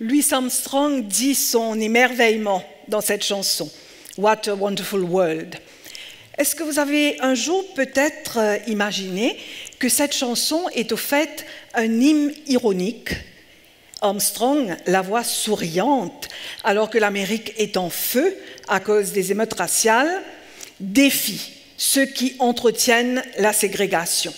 Louis Armstrong dit son émerveillement dans cette chanson, « What a Wonderful World ». Est-ce que vous avez un jour peut-être imaginé que cette chanson est au fait un hymne ironique? Armstrong, la voix souriante, alors que l'Amérique est en feu à cause des émeutes raciales, défie ceux qui entretiennent la ségrégation.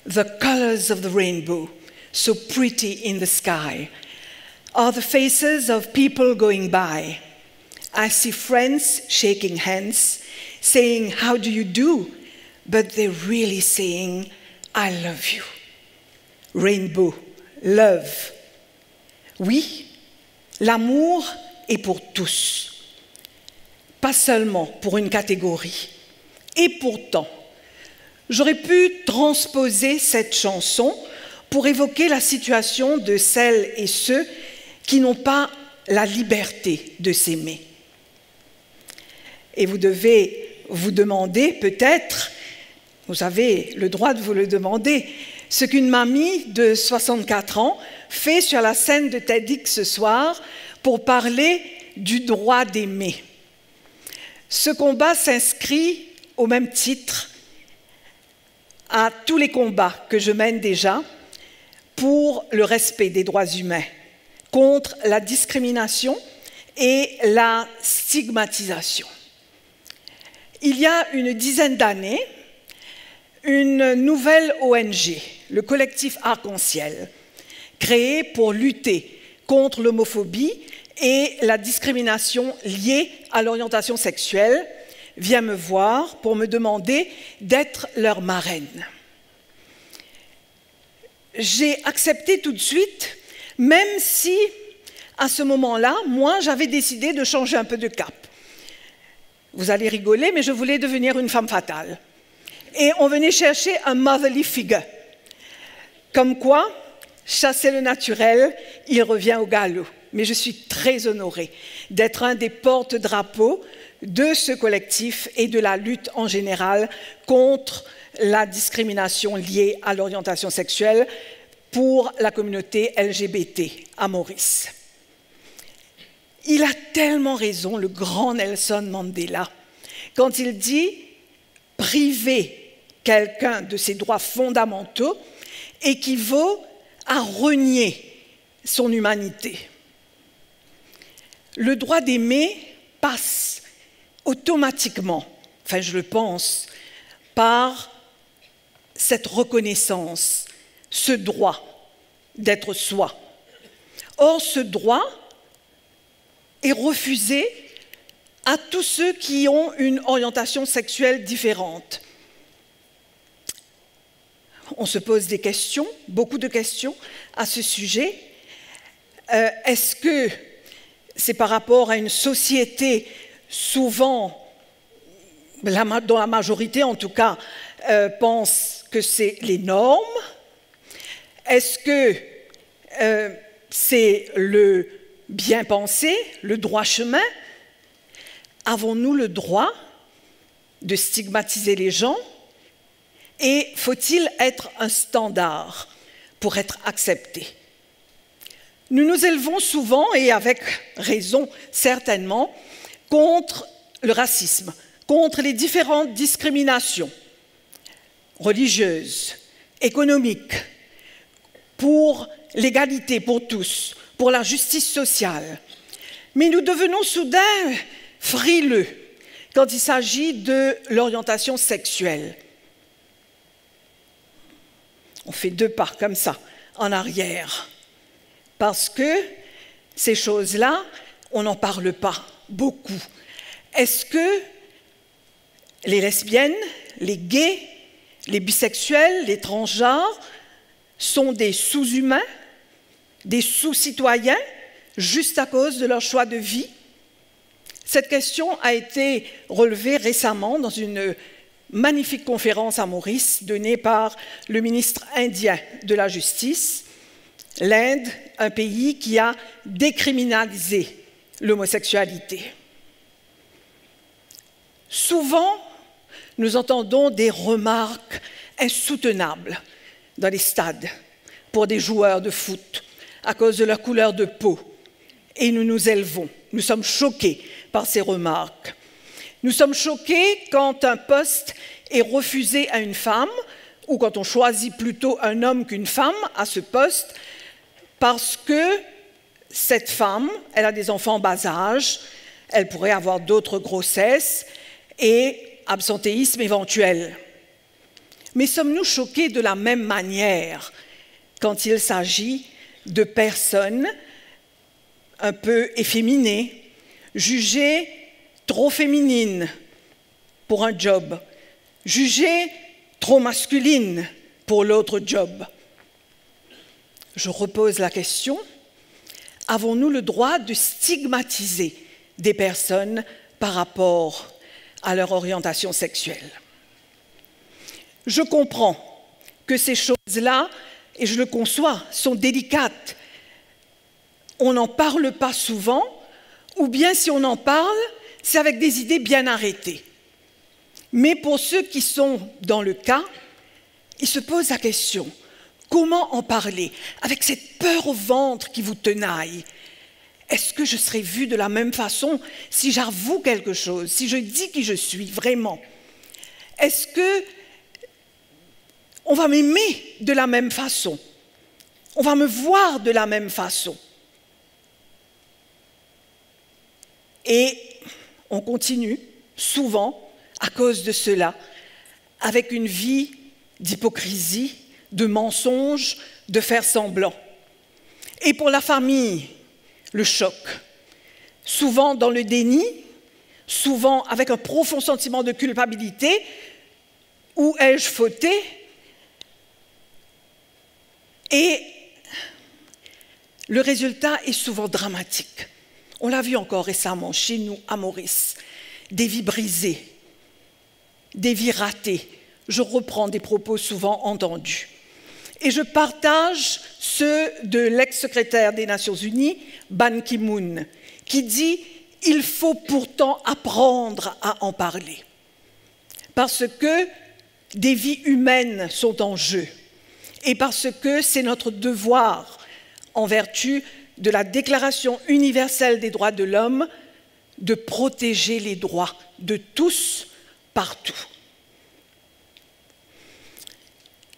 The colors of the rainbow, so pretty in the sky, are the faces of people going by. I see friends shaking hands, saying, "How do you do?" But they're really saying, "I love you." Rainbow, love. Oui, l'amour est pour tous, pas seulement pour une catégorie. Et pourtant, j'aurais pu transposer cette chanson pour évoquer la situation de celles et ceux qui n'ont pas la liberté de s'aimer. Et vous devez vous demander peut-être, vous avez le droit de vous le demander, ce qu'une mamie de 64 ans fait sur la scène de TEDx ce soir pour parler du droit d'aimer. Ce combat s'inscrit au même titre à tous les combats que je mène déjà pour le respect des droits humains, contre la discrimination et la stigmatisation. Il y a une dizaine d'années, une nouvelle ONG, le collectif Arc-en-Ciel, créé pour lutter contre l'homophobie et la discrimination liée à l'orientation sexuelle, vient me voir pour me demander d'être leur marraine. J'ai accepté tout de suite, même si, à ce moment-là, moi, j'avais décidé de changer un peu de cap. Vous allez rigoler, mais je voulais devenir une femme fatale. Et on venait chercher un motherly figure. Comme quoi, chasser le naturel, il revient au galop. Mais je suis très honorée d'être un des porte-drapeaux de ce collectif et de la lutte en général contre la discrimination liée à l'orientation sexuelle pour la communauté LGBT à Maurice. Il a tellement raison, le grand Nelson Mandela, quand il dit « priver quelqu'un de ses droits fondamentaux équivaut à renier son humanité ». Le droit d'aimer passe automatiquement, enfin je le pense, par cette reconnaissance, ce droit d'être soi. Or, ce droit est refusé à tous ceux qui ont une orientation sexuelle différente. On se pose des questions, beaucoup de questions à ce sujet. Est-ce que c'est par rapport à une société souvent, dont la majorité en tout cas, pense que c'est les normes? Est-ce que c'est le bien pensé, le droit chemin? Avons-nous le droit de stigmatiser les gens? Et faut-il être un standard pour être accepté? Nous nous élevons souvent, et avec raison certainement, contre le racisme, contre les différentes discriminations religieuses, économiques, pour l'égalité pour tous, pour la justice sociale. Mais nous devenons soudain frileux quand il s'agit de l'orientation sexuelle. On fait 2 pas comme ça, en arrière. Parce que ces choses-là, on n'en parle pas beaucoup. Est-ce que les lesbiennes, les gays, les bisexuels, les transgenres sont des sous-humains, des sous-citoyens, juste à cause de leur choix de vie? Cette question a été relevée récemment dans une magnifique conférence à Maurice donnée par le ministre indien de la Justice. L'Inde, un pays qui a décriminalisé l'homosexualité. Souvent, nous entendons des remarques insoutenables dans les stades pour des joueurs de foot, à cause de leur couleur de peau. Et nous nous élevons. Nous sommes choqués par ces remarques. Nous sommes choqués quand un poste est refusé à une femme ou quand on choisit plutôt un homme qu'une femme à ce poste parce que cette femme, elle a des enfants en bas âge, elle pourrait avoir d'autres grossesses et absentéisme éventuel. Mais sommes-nous choqués de la même manière quand il s'agit de personnes un peu efféminées, jugées trop féminines pour un job, jugées trop masculines pour l'autre job? Je repose la question, avons-nous le droit de stigmatiser des personnes par rapport à leur orientation sexuelle? Je comprends que ces choses-là, et je le conçois, sont délicates. On n'en parle pas souvent, ou bien si on en parle, c'est avec des idées bien arrêtées. Mais pour ceux qui sont dans le cas, ils se posent la question, comment en parler avec cette peur au ventre qui vous tenaille? Est-ce que je serai vue de la même façon si j'avoue quelque chose, si je dis qui je suis vraiment? Est-ce que on va m'aimer de la même façon? On va me voir de la même façon? Et on continue, souvent, à cause de cela, avec une vie d'hypocrisie, de mensonges, de faire semblant. Et pour la famille, le choc. Souvent dans le déni, souvent avec un profond sentiment de culpabilité. Où ai-je fauté? Et le résultat est souvent dramatique. On l'a vu encore récemment chez nous à Maurice. Des vies brisées, des vies ratées. Je reprends des propos souvent entendus. Et je partage ceux de l'ex-secrétaire des Nations Unies, Ban Ki-moon, qui dit « Il faut pourtant apprendre à en parler ». Parce que des vies humaines sont en jeu et parce que c'est notre devoir, en vertu de la Déclaration universelle des droits de l'homme, de protéger les droits de tous, partout.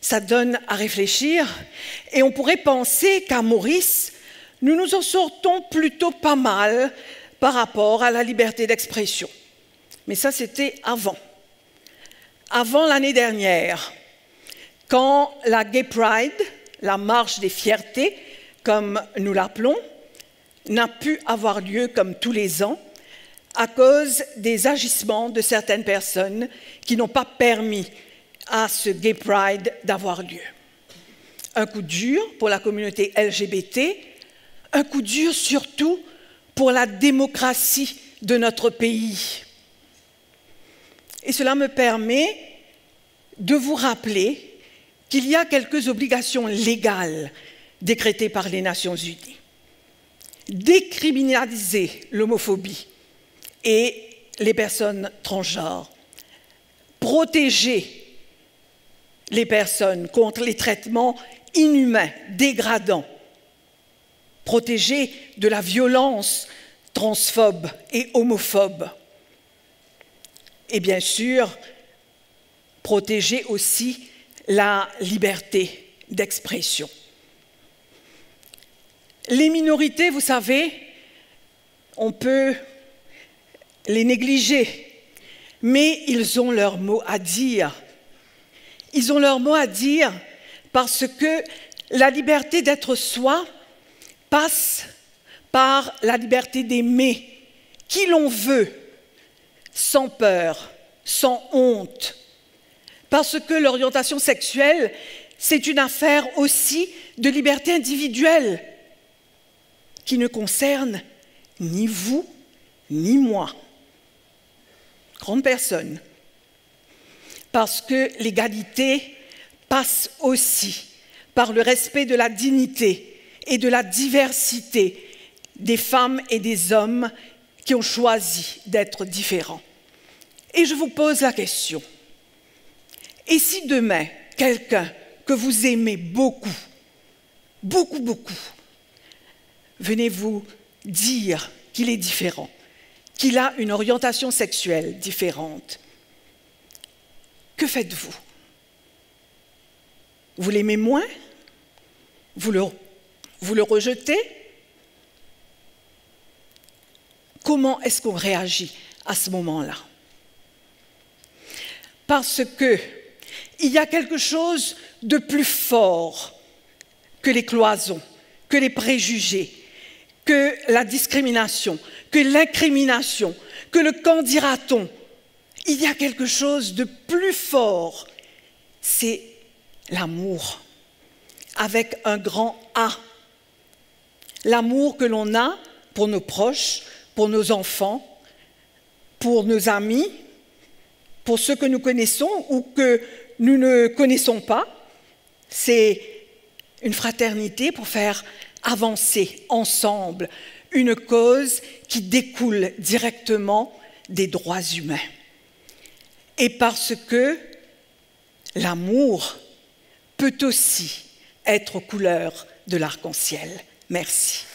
Ça donne à réfléchir et on pourrait penser qu'à Maurice, nous nous en sortons plutôt pas mal par rapport à la liberté d'expression. Mais ça, c'était avant. Avant l'année dernière, quand la Gay Pride, la marche des fiertés, comme nous l'appelons, n'a pu avoir lieu comme tous les ans à cause des agissements de certaines personnes qui n'ont pas permis à ce Gay Pride d'avoir lieu. Un coup dur pour la communauté LGBT, un coup dur surtout pour la démocratie de notre pays. Et cela me permet de vous rappeler qu'il y a quelques obligations légales décrétées par les Nations Unies. Décriminaliser l'homophobie et les personnes transgenres, protéger les personnes contre les traitements inhumains, dégradants, protéger de la violence transphobe et homophobe. Et bien sûr, protéger aussi la liberté d'expression. Les minorités, vous savez, on peut les négliger, mais ils ont leur mot à dire. Ils ont leur mot à dire parce que la liberté d'être soi passe par la liberté d'aimer qui l'on veut, sans peur, sans honte. Parce que l'orientation sexuelle, c'est une affaire aussi de liberté individuelle qui ne concerne ni vous, ni moi. Grande personne. Parce que l'égalité passe aussi par le respect de la dignité et de la diversité des femmes et des hommes qui ont choisi d'être différents. Et je vous pose la question. Et si demain, quelqu'un que vous aimez beaucoup, beaucoup, beaucoup, venez vous dire qu'il est différent, qu'il a une orientation sexuelle différente, que faites-vous? Vous l'aimez moins? Vous le rejetez? Comment est-ce qu'on réagit à ce moment-là? Parce qu'il y a quelque chose de plus fort que les cloisons, que les préjugés, que la discrimination, que l'incrimination, que le qu'en dira-t-on. Il y a quelque chose de plus fort, c'est l'amour, avec un grand A. L'amour que l'on a pour nos proches, pour nos enfants, pour nos amis, pour ceux que nous connaissons ou que nous ne connaissons pas. C'est une fraternité pour faire avancer ensemble une cause qui découle directement des droits humains. Et parce que l'amour peut aussi être couleur de l'arc-en-ciel. Merci.